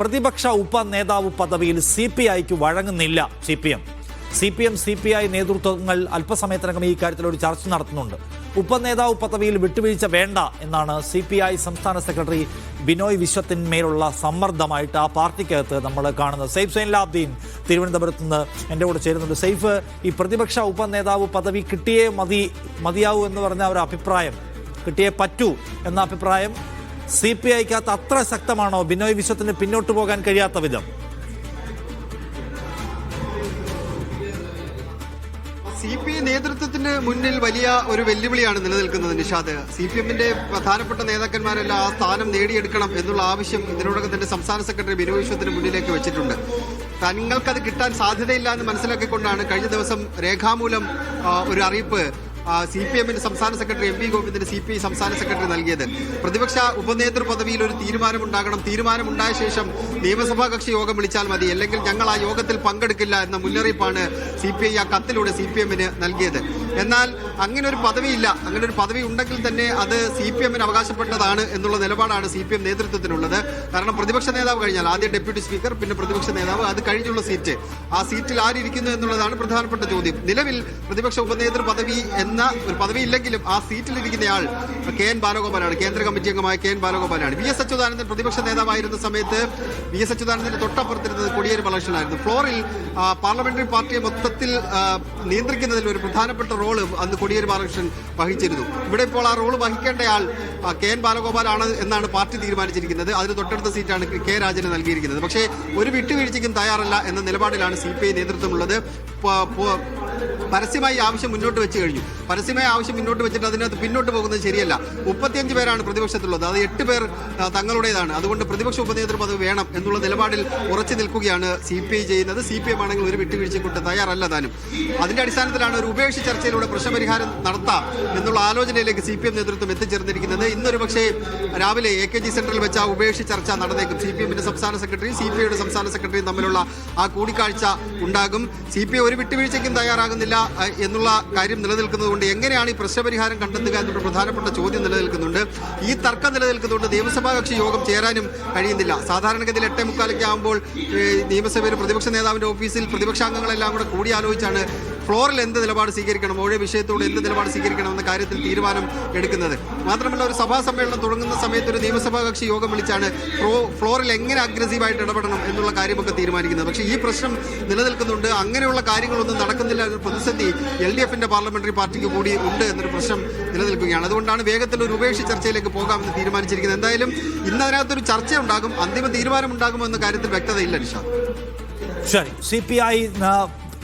പ്രതിപക്ഷ ഉപനേതാവ് പദവിയിൽ CPIക്ക് വഴങ്ങുന്നില്ല CPI നേതൃത്വങ്ങൾ അല്പസമയത്തിനകം ഈ കാര്യത്തിൽ ഒരു ചർച്ച നടത്തുന്നുണ്ട്. ഉപനേതാവ് പദവിയിൽ വിട്ടുവീഴ്ച വേണ്ട എന്നാണ് CPI സംസ്ഥാന സെക്രട്ടറി ബിനോയ് വിശ്വത്തിന്മേലുള്ള സമ്മർദ്ദമായിട്ട് ആ പാർട്ടിക്കകത്ത് നമ്മൾ കാണുന്നത്. സെയ്ഫ് സൈൻലാബ്ദീൻ തിരുവനന്തപുരത്ത് നിന്ന് എൻ്റെ കൂടെ ചേരുന്നുണ്ട്. സെയ്ഫ്, ഈ പ്രതിപക്ഷ ഉപനേതാവ് പദവി കിട്ടിയേ മതിയാവൂ എന്ന് പറഞ്ഞ ഒരു അഭിപ്രായം, കിട്ടിയേ പറ്റൂ എന്ന അഭിപ്രായം CPIക്കകത്ത് അത്ര ശക്തമാണോ? ബിനോയ് വിശ്വത്തിന് പിന്നോട്ട് പോകാൻ കഴിയാത്ത വിധം? CPI നേതൃത്വത്തിന് മുന്നിൽ വലിയ ഒരു വെല്ലുവിളിയാണ് നിലനിൽക്കുന്നത് നിഷാദ്. CPMന്റെ പ്രധാനപ്പെട്ട നേതാക്കന്മാരെല്ലാം ആ സ്ഥാനം നേടിയെടുക്കണം എന്നുള്ള ആവശ്യം ഇതിനോടകം തന്നെ സംസ്ഥാന സെക്രട്ടറി ബിനോയ് വിശ്വത്തിന് മുന്നിലേക്ക് വെച്ചിട്ടുണ്ട്. തങ്ങൾക്കത് കിട്ടാൻ സാധ്യതയില്ല എന്ന് മനസ്സിലാക്കിക്കൊണ്ടാണ് കഴിഞ്ഞ ദിവസം രേഖാമൂലം ഒരു അറിയിപ്പ് CPMന്റെ സംസ്ഥാന സെക്രട്ടറി MV ഗോവിന്ദന് CPI സംസ്ഥാന സെക്രട്ടറി നൽകിയത്. പ്രതിപക്ഷ ഉപനേതൃ പദവിയിൽ ഒരു തീരുമാനമുണ്ടാകണം, തീരുമാനമുണ്ടായ ശേഷം നിയമസഭാ കക്ഷി യോഗം വിളിച്ചാൽ മതി, അല്ലെങ്കിൽ ഞങ്ങൾ ആ യോഗത്തിൽ പങ്കെടുക്കില്ല എന്ന മുന്നറിയിപ്പാണ് CPI ആ കത്തിലൂടെ CPMന് നൽകിയത്. എന്നാൽ അങ്ങനെ ഒരു പദവിയില്ല. അങ്ങനെ ഒരു പദവി ഉണ്ടെങ്കിൽ തന്നെ അത് CPMന് അവകാശപ്പെട്ടതാണ് എന്നുള്ള നിലപാടാണ് CPM നേതൃത്വത്തിനുള്ളത്. കാരണം പ്രതിപക്ഷ നേതാവ് കഴിഞ്ഞാൽ ആദ്യം ഡെപ്യൂട്ടി സ്പീക്കർ, പിന്നെ പ്രതിപക്ഷ നേതാവ്, അത് കഴിഞ്ഞുള്ള സീറ്റ്, ആ സീറ്റിൽ ആരിയ്ക്കുന്നു എന്നുള്ളതാണ് പ്രധാനപ്പെട്ട ചോദ്യം. നിലവിൽ പ്രതിപക്ഷ ഉപനേതൃ പദവി എന്ന ഒരു പദവി ഇല്ലെങ്കിലും ആ സീറ്റിലിരിക്കുന്നയാൾ KN ബാലഗോപാലാണ്, കേന്ദ്ര കമ്മിറ്റി അംഗമായ KN ബാലഗോപാലാണ്. VS അച്യുതാനന്ദൻ പ്രതിപക്ഷ നേതാവായിരുന്ന സമയത്ത് VS അച്യുതാനന്ദന്റെ തൊട്ടപ്പുറത്തിരുന്നത് കോടിയേരി ബാലകൃഷ്ണനായിരുന്നു. ഫ്ലോറിൽ പാർലമെന്ററി പാർട്ടിയെ മൊത്തത്തിൽ നിയന്ത്രിക്കുന്നതിൽ ഒരു പ്രധാനപ്പെട്ട റോള് അന്ന് കോടിയേരി ബാലകൃഷ്ണൻ വഹിച്ചിരുന്നു. ഇവിടെ ഇപ്പോൾ ആ റോള് വഹിക്കേണ്ടയാൾ KN ബാലഗോപാലാണ് എന്നാണ് പാർട്ടി തീരുമാനിച്ചിരിക്കുന്നത്. അതിന് തൊട്ടടുത്ത സീറ്റാണ് K രാജന് നൽകിയിരിക്കുന്നത്. പക്ഷേ ഒരു വിട്ടുവീഴ്ചയ്ക്കും തയ്യാറല്ല എന്ന നിലപാടിലാണ് CPI നേതൃത്വമുള്ളത്. പരസ്യമായി ആവശ്യം മുന്നോട്ട് വെച്ച് കഴിഞ്ഞു. പരസ്യമായ ആവശ്യം മുന്നോട്ട് വെച്ചിട്ട് അതിനകത്ത് പിന്നോട്ട് പോകുന്നത് ശരിയല്ല. 35 പേരാണ് പ്രതിപക്ഷത്തുള്ളത്, അത് 8 പേർ തങ്ങളുടേതാണ്. അതുകൊണ്ട് പ്രതിപക്ഷ ഉപനേതൃ പദവി വേണം എന്നുള്ള നിലപാടിൽ ഉറച്ചു നിൽക്കുകയാണ് CPI ചെയ്യുന്നത്. CPM ആണെങ്കിൽ ഒരു വിട്ടുവീഴ്ചയ്ക്ക് തയ്യാറല്ല താനും. അതിന്റെ അടിസ്ഥാനത്തിലാണ് ഒരു ഉപേക്ഷ ചർച്ചയിലൂടെ പ്രശ്നപരിഹാരം നടത്താം എന്നുള്ള ആലോചനയിലേക്ക് CPM നേതൃത്വം എത്തിച്ചേർന്നിരിക്കുന്നത്. ഇന്നൊരു പക്ഷേ രാവിലെ AKG സെന്ററിൽ വെച്ച് ആ ഉപേക്ഷ ചർച്ച നടന്നേക്കും. CPMന്റെ സംസ്ഥാന സെക്രട്ടറിയും CPIയുടെ സംസ്ഥാന സെക്രട്ടറിയും തമ്മിലുള്ള ആ കൂടിക്കാഴ്ച ഉണ്ടാകും. CPI ഒരു വിട്ടുവീഴ്ചയ്ക്കും തയ്യാറാകുന്നില്ല എന്നുള്ള കാര്യം നിലനിൽക്കുന്നതുകൊണ്ട് എങ്ങനെയാണ് ഈ പ്രശ്നപരിഹാരം കണ്ടെത്തുക എന്നുള്ള പ്രധാനപ്പെട്ട ചോദ്യം നിലനിൽക്കുന്നുണ്ട്. ഈ തർക്കം നിലനിൽക്കുന്നതുകൊണ്ട് നിയമസഭാ കക്ഷി യോഗം ചേരാനും കഴിയുന്നില്ല. സാധാരണഗതിയിൽ 8:45 ആകുമ്പോൾ നിയമസഭയിൽ പ്രതിപക്ഷ നേതാവിന്റെ ഓഫീസിൽ പ്രതിപക്ഷാംഗങ്ങളെല്ലാം കൂടെ കൂടിയാലോചിച്ചാണ് ഫ്ലോറിൽ എന്ത് നിലപാട് സ്വീകരിക്കണം, ഓരോ വിഷയത്തോട് എന്ത് നിലപാട് സ്വീകരിക്കണം എന്ന കാര്യത്തിൽ തീരുമാനം എടുക്കുന്നത്. മാത്രമല്ല, ഒരു സഭാ സമ്മേളനം തുടങ്ങുന്ന സമയത്ത് ഒരു നിയമസഭാ കക്ഷി യോഗം വിളിച്ചാണ് ഫ്ലോറിൽ എങ്ങനെ അഗ്രസീവായിട്ട് ഇടപെടണം എന്നുള്ള കാര്യമൊക്കെ തീരുമാനിക്കുന്നത്. പക്ഷേ ഈ പ്രശ്നം നിലനിൽക്കുന്നുണ്ട്. അങ്ങനെയുള്ള കാര്യങ്ങളൊന്നും നടക്കുന്നില്ല എന്നൊരു പ്രതിസന്ധി LDFന്റെ പാർലമെന്ററി പാർട്ടിക്ക് കൂടി ഉണ്ട് എന്നൊരു പ്രശ്നം നിലനിൽക്കുകയാണ്. അതുകൊണ്ടാണ് വേഗത്തിൽ ഒരു ഉപേക്ഷ ചർച്ചയിലേക്ക് പോകാമെന്ന് തീരുമാനിച്ചിരിക്കുന്നത്. എന്തായാലും ഇന്ന് അതിനകത്തൊരു ചർച്ച ഉണ്ടാകും, അന്തിമ തീരുമാനം ഉണ്ടാകുമോ എന്ന കാര്യത്തിൽ വ്യക്തതയില്ല നിഷാദ്. ശരി, CPI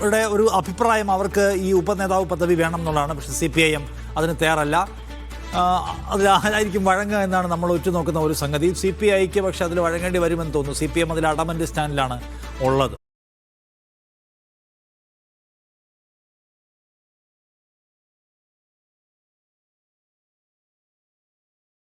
യുടെ ഒരു അഭിപ്രായം അവർക്ക് ഈ ഉപനേതാവ് പദവി വേണം എന്നുള്ളതാണ്. പക്ഷേ CPIM അതിന് തയ്യാറല്ല. അതിലായിരിക്കും വഴങ്ങുക എന്നാണ് നമ്മൾ ഉറ്റുനോക്കുന്ന ഒരു സംഗതി. CPIക്ക് പക്ഷെ അതിൽ വഴങ്ങേണ്ടി വരുമെന്ന് തോന്നുന്നു. CPM അതിൽ അഡമന്റ് സ്റ്റാൻഡിലാണ് ഉള്ളത്.